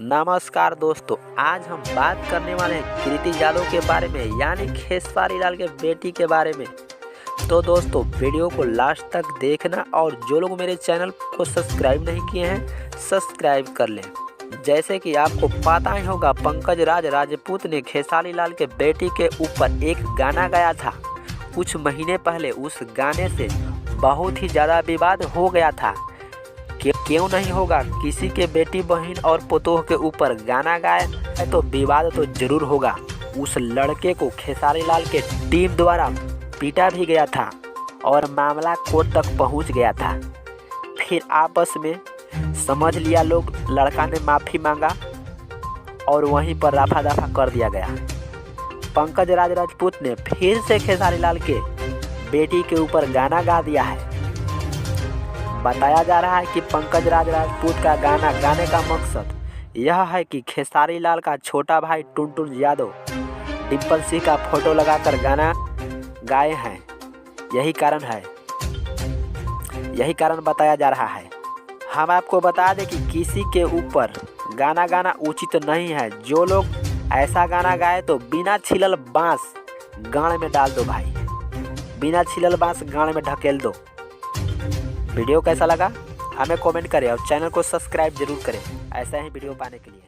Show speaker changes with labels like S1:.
S1: नमस्कार दोस्तों, आज हम बात करने वाले हैं कृति यादव के बारे में, यानी खेसारी लाल के बेटी के बारे में। तो दोस्तों, वीडियो को लास्ट तक देखना और जो लोग मेरे चैनल को सब्सक्राइब नहीं किए हैं सब्सक्राइब कर लें। जैसे कि आपको पता ही होगा, पंकज राजपूत ने खेसारी लाल के बेटी के ऊपर एक गाना गाया था। कुछ महीने पहले उस गाने से बहुत ही ज़्यादा विवाद हो गया था। क्यों नहीं होगा, किसी के बेटी बहन और पोतोह के ऊपर गाना गाए तो विवाद तो जरूर होगा। उस लड़के को खेसारी लाल के टीम द्वारा पीटा भी गया था और मामला कोर्ट तक पहुंच गया था। फिर आपस में समझ लिया लोग, लड़का ने माफ़ी मांगा और वहीं पर रफा दफा कर दिया गया। पंकज राजपूत ने फिर से खेसारी लाल के बेटी के ऊपर गाना गा दिया है। बताया जा रहा है कि पंकज राजपूत का गाना गाने का मकसद यह है कि खेसारी लाल का छोटा भाई टुनटुन यादव डिम्पल सिंह का फोटो लगाकर गाना गाए हैं। यही कारण बताया जा रहा है। हम आपको बता दें कि किसी के ऊपर गाना गाना उचित नहीं है। जो लोग ऐसा गाना गाए तो बिना छिलल बांस गाड़ में डाल दो भाई, बिना छिलल बांस गाड़ में ढकेल दो। वीडियो कैसा लगा हमें कमेंट करें और चैनल को सब्सक्राइब जरूर करें ऐसा ही वीडियो पाने के लिए।